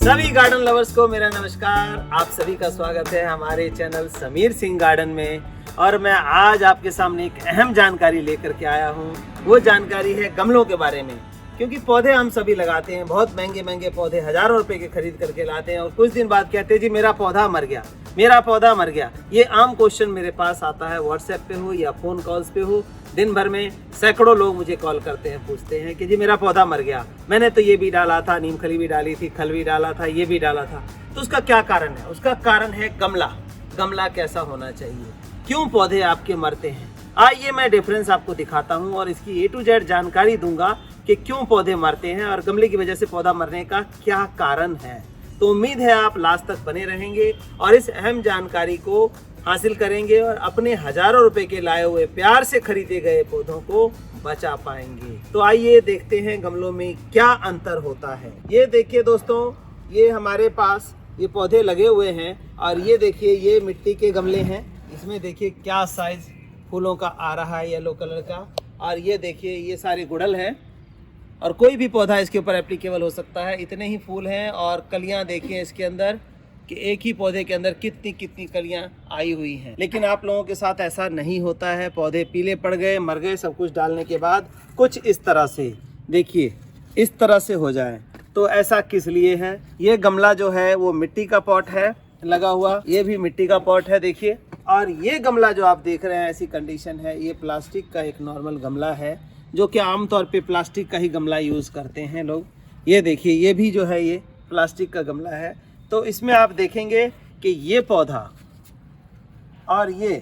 सभी garden lovers को मेरा नमस्कार। आप सभी का स्वागत है हमारे चैनल समीर सिंह गार्डन में। और मैं आज आपके सामने एक अहम जानकारी लेकर के आया हूँ। वो जानकारी है गमलों के बारे में, क्योंकि पौधे हम सभी लगाते हैं, बहुत महंगे महंगे पौधे हजारों रुपए के खरीद करके लाते हैं और कुछ दिन बाद कहते हैं जी मेरा पौधा मर गया, मेरा पौधा मर गया। ये आम क्वेश्चन मेरे पास आता है, व्हाट्सएप पे हो या फोन कॉल्स पे हो। दिन भर में सैकड़ों लोग मुझे कॉल करते हैं, पूछते हैं कि जी मेरा पौधा मर गया, मैंने तो ये भी डाला था, नीम खली भी डाली थी, खल भी डाला था, ये भी डाला था। तो उसका क्या कारण है? उसका कारण है गमला। गमला कैसा होना चाहिए, क्यों पौधे आपके मरते हैं। आइए मैं डिफरेंस आपको दिखाता हूँ और इसकी A to Z जानकारी दूंगा कि क्यों पौधे मरते हैं और गमले की वजह से पौधा मरने का क्या कारण है। तो उम्मीद है आप लास्ट तक बने रहेंगे और इस अहम जानकारी को हासिल करेंगे और अपने हजारों रुपए के लाए हुए प्यार से खरीदे गए पौधों को बचा पाएंगे। तो आइए देखते हैं गमलों में क्या अंतर होता है। ये देखिए दोस्तों, ये हमारे पास ये पौधे लगे हुए हैं और ये देखिए ये मिट्टी के गमले हैं। इसमें देखिए क्या साइज फूलों का आ रहा है, येलो कलर का। और ये देखिए ये सारे गुड़हल हैं और कोई भी पौधा इसके ऊपर एप्लीकेबल हो सकता है। इतने ही फूल हैं और कलियां देखिए इसके अंदर कि एक ही पौधे के अंदर कितनी कितनी कलियां आई हुई हैं। लेकिन आप लोगों के साथ ऐसा नहीं होता है, पौधे पीले पड़ गए, मर गए, सब कुछ डालने के बाद कुछ इस तरह से देखिए इस तरह से हो जाए। तो ऐसा किस लिए है? ये गमला जो है वो मिट्टी का पॉट है लगा हुआ, ये भी मिट्टी का पॉट है देखिए। और ये गमला जो आप देख रहे हैं ऐसी कंडीशन है, ये प्लास्टिक का एक नॉर्मल गमला है, जो कि आमतौर पे प्लास्टिक का ही गमला यूज़ करते हैं लोग। ये देखिए ये भी जो है ये प्लास्टिक का गमला है। तो इसमें आप देखेंगे कि ये पौधा और ये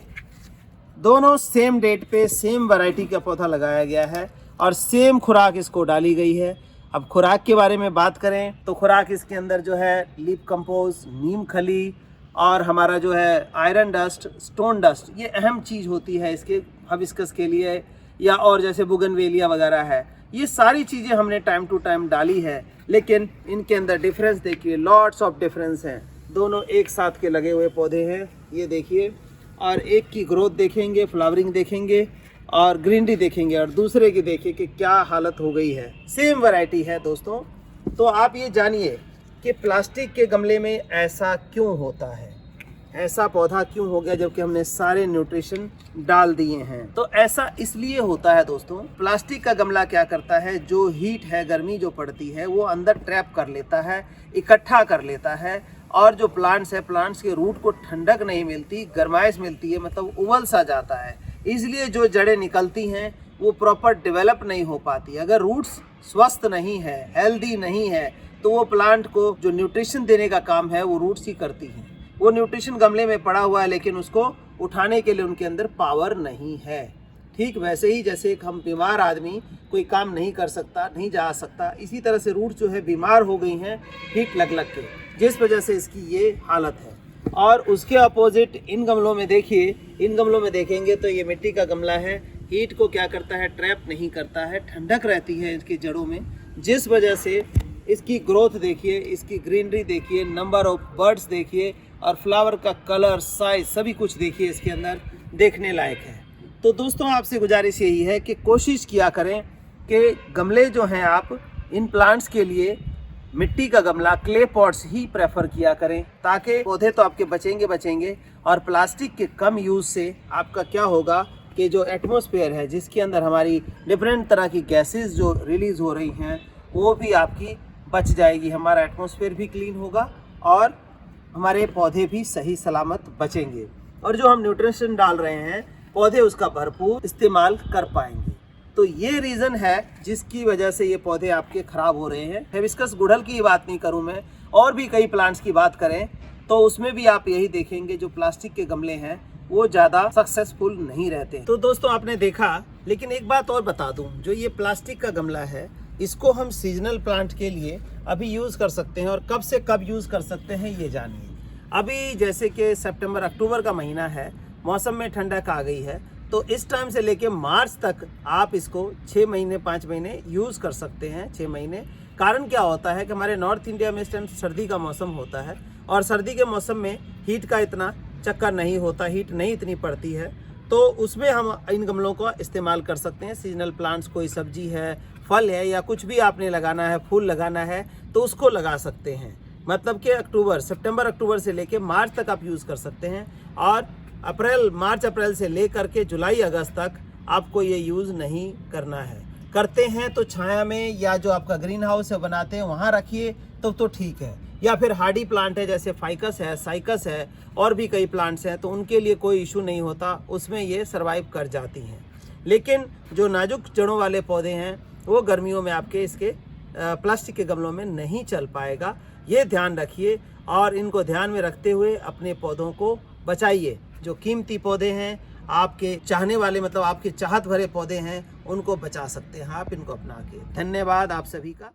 दोनों सेम डेट पे सेम वैरायटी का पौधा लगाया गया है और सेम खुराक इसको डाली गई है। अब खुराक के बारे में बात करें तो खुराक इसके अंदर जो है लीफ कंपोज, नीम खली और हमारा जो है आयरन डस्ट, स्टोन डस्ट, ये अहम चीज़ होती है इसके हिबिस्कस के लिए, या और जैसे बुगनवेलिया वगैरह है। ये सारी चीज़ें हमने टाइम टू टाइम डाली है, लेकिन इनके अंदर डिफरेंस देखिए, लॉट्स ऑफ डिफरेंस हैं। दोनों एक साथ के लगे हुए पौधे हैं ये देखिए, और एक की ग्रोथ देखेंगे, फ्लावरिंग देखेंगे और ग्रीनरी देखेंगे, और दूसरे की देखिए कि क्या हालत हो गई है। सेम वैरायटी है दोस्तों। तो आप ये जानिए कि प्लास्टिक के गमले में ऐसा क्यों होता है, ऐसा पौधा क्यों हो गया जबकि हमने सारे न्यूट्रिशन डाल दिए हैं। तो ऐसा इसलिए होता है दोस्तों, प्लास्टिक का गमला क्या करता है, जो हीट है, गर्मी जो पड़ती है वो अंदर ट्रैप कर लेता है, इकट्ठा कर लेता है। और जो प्लांट्स है, प्लांट्स के रूट को ठंडक नहीं मिलती, गर्माइश मिलती है, मतलब उबल सा जाता है। इसलिए जो जड़ें निकलती हैं वो प्रॉपर डेवलप नहीं हो पाती। अगर रूट्स स्वस्थ नहीं है, हेल्दी नहीं है, तो वो प्लांट को जो न्यूट्रिशन देने का काम है वो रूट्स ही करती हैं। वो न्यूट्रिशन गमले में पड़ा हुआ है लेकिन उसको उठाने के लिए उनके अंदर पावर नहीं है। ठीक वैसे ही जैसे एक हम बीमार आदमी कोई काम नहीं कर सकता, नहीं जा सकता, इसी तरह से रूट जो है बीमार हो गई हैं हीट लग लग के, जिस वजह से इसकी ये हालत है। और उसके अपोजिट इन गमलों में देखिए, इन गमलों में देखेंगे तो ये मिट्टी का गमला है, हीट को क्या करता है, ट्रैप नहीं करता है, ठंडक रहती है इसकी जड़ों में, जिस वजह से इसकी ग्रोथ देखिए, इसकी ग्रीनरी देखिए, नंबर ऑफ बर्ड्स देखिए और फ्लावर का कलर, साइज, सभी कुछ देखिए इसके अंदर देखने लायक है। तो दोस्तों आपसे गुजारिश यही है कि कोशिश किया करें कि गमले जो हैं आप इन प्लांट्स के लिए मिट्टी का गमला, क्ले पॉट्स ही प्रेफर किया करें, ताकि पौधे तो आपके बचेंगे और प्लास्टिक के कम यूज़ से आपका क्या होगा कि जो एटमॉस्फेयर है जिसके अंदर हमारी डिफरेंट तरह की गैसेस जो रिलीज़ हो रही हैं वो भी आपकी बच जाएगी, हमारा एटमॉस्फेयर भी क्लीन होगा और हमारे पौधे भी सही सलामत बचेंगे। और जो हम न्यूट्रिशन डाल रहे हैं पौधे उसका भरपूर इस्तेमाल कर पाएंगे। तो ये रीज़न है जिसकी वजह से ये पौधे आपके ख़राब हो रहे हैं। हिबिस्कस गुड़हल की बात नहीं करूँ मैं, और भी कई प्लांट्स की बात करें तो उसमें भी आप यही देखेंगे, जो प्लास्टिक के गमले हैं वो ज़्यादा सक्सेसफुल नहीं रहते। तो दोस्तों आपने देखा, लेकिन एक बात और बता दूँ, जो ये प्लास्टिक का गमला है इसको हम सीजनल प्लांट के लिए अभी यूज़ कर सकते हैं। और कब से कब यूज़ कर सकते हैं ये जानिए। अभी जैसे कि सितंबर अक्टूबर का महीना है, मौसम में ठंडक आ गई है, तो इस टाइम से लेके मार्च तक आप इसको 6 महीने 5 महीने यूज़ कर सकते हैं। 6 महीने कारण क्या होता है कि हमारे नॉर्थ इंडिया में इस टाइम सर्दी का मौसम होता है और सर्दी के मौसम में हीट का इतना चक्कर नहीं होता, हीट नहीं इतनी पड़ती है, तो उसमें हम इन गमलों का इस्तेमाल कर सकते हैं। सीजनल प्लांट्स, कोई सब्जी है, फल है या कुछ भी आपने लगाना है, फूल लगाना है तो उसको लगा सकते हैं। मतलब कि सितंबर अक्टूबर से लेके मार्च तक आप यूज़ कर सकते हैं, और मार्च अप्रैल से लेकर के जुलाई अगस्त तक आपको ये यूज़ नहीं करना है। करते हैं तो छाया में, या जो आपका ग्रीन हाउस है बनाते हैं वहाँ रखिए तो ठीक है, या फिर हार्डी प्लांट है जैसे फाइकस है, साइकस है, और भी कई प्लांट्स हैं, तो उनके लिए कोई इशू नहीं होता, उसमें ये सर्वाइव कर जाती हैं। लेकिन जो नाजुक जड़ों वाले पौधे हैं वो गर्मियों में आपके इसके प्लास्टिक के गमलों में नहीं चल पाएगा। ये ध्यान रखिए, और इनको ध्यान में रखते हुए अपने पौधों को बचाइए। जो कीमती पौधे हैं, आपके चाहने वाले, मतलब आपके चाहत भरे पौधे हैं, उनको बचा सकते हैं आप इनको अपना के। धन्यवाद आप सभी का।